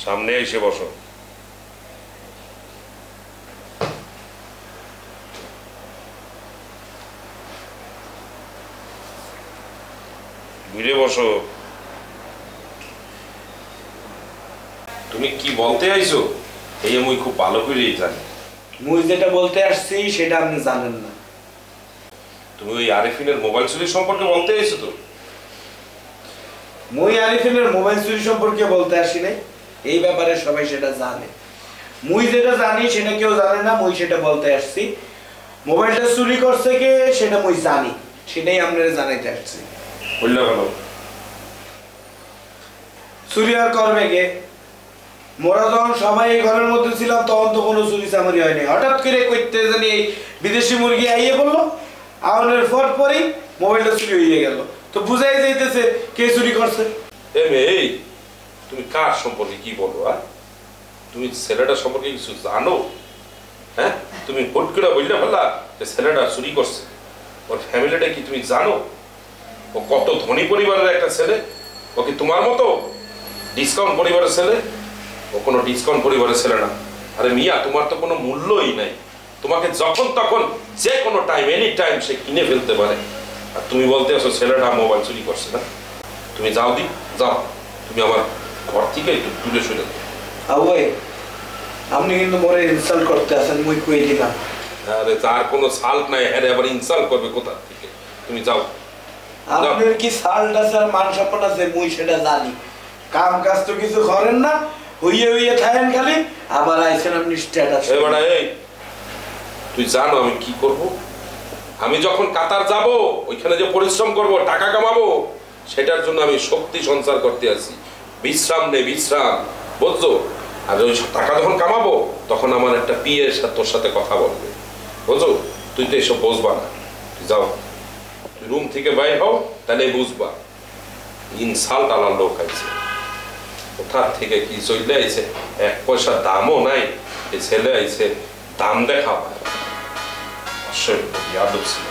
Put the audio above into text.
সামনে এসে বসো। ঘুরে বসো। তুমি কি বলতে আইছো এই আমি খুব ভালো করেই জানি। মুই যেটা বলতে আসছি সেটা আপনি জানেন না। তুমি ওই আরিফিনের মোবাইল চুরি সম্পর্কে বলতে আইছো তো? মুই আরিফিনের মোবাইল চুরি সম্পর্কে বলতে আসি নাই, এই ব্যাপারে সবাই সেটা জানে। মুই যেটা জানি সেটা কেউ জানে না, মুই সেটা বলতে আসছি। মোবাইলটা চুরি করছে কে সেটা মুই জানি, সেটাই আপনারা জানাইতে আসছি। বললে ভালো। চুরি আর করবে কে? মোরা যখন সবাই এই ঘরের মধ্যে ছিলাম তখন তো কোনো চুরি চামারি হয়নি। হঠাৎ করে কইতে জানি এই বিদেশি মুরগি আইয়ে বললো, আওয়ানোর পর পরই মোবাইলটা চুরি হয়ে গেল। তো বুঝাই যাইতেছে কে চুরি করছে। এই তুমি কার সম্পর্কে কি বলো? তুমি ছেলেটা সম্পর্কে কিছু জানো? হ্যাঁ, তুমি হুট করে বললে ফেলা যে ছেলেটা চুরি করছে। ওর ফ্যামিলিটা কি তুমি জানো? ও কত ধনী পরিবারের একটা ছেলে। ও কি তোমার মতো ডিসকাউন্ট পরিবারের ছেলে? ও কোনো ডিসকাউন্ট পরিবারের ছেলে না। আরে মিয়া, তোমার তো কোনো মূল্যই নাই। তোমাকে যখন তখন যে কোনো টাইম, এনি টাইম সে কিনে ফেলতে পারে। আর তুমি বলতে আসো ছেলেটা মোবাইল চুরি করছে না? তুমি যাও দি, যাও। তুমি আমার ঘর থেকে একটু দূরে সরে যাও। আউই, আপনি কিন্তু মোরে ইনসাল্ট করতে আছেন, মুই কই দিলাম। আরে তার কোনো সাল্ট নাই, আরে আবার ইনসাল্ট করবে কোথা থেকে? তুমি যাও। আপনার কি সাল্ট আছে আর মান সম্মান আছে মুই সেটা জানি। কাম কাজ তো কিছু করেন না, হইয়ে হইয়ে থাকেন খালি, আবার আইছেন আপনি স্ট্যাটাস। এই তুই জানো আমি কি করব? আমি যখন কাতার যাব, ওইখানে যে পরিশ্রম করব, টাকা কামাবো, সেটার জন্য আমি শক্তি সঞ্চার করতে আছি। বিশ্রাম নে, বিশ্রাম, বুঝছো? আর ওই টাকা যখন কামাবো তখন আমার একটা পিএর সাথে তোর সাথে কথা বলবে, বুঝছো? তুই তো এসব বুঝবা না। তুই যাও, তুই রুম থেকে বাইর হও, তাহলে বুঝবা। ইনসাল্ট আলার লোক আইছে, কোথার থেকে কি চলে আইছে, এক পয়সা দামও নাই। এই ছেলে আইছে দাম দেখা পায়। অবশ্যই ইয়াদব ছিল।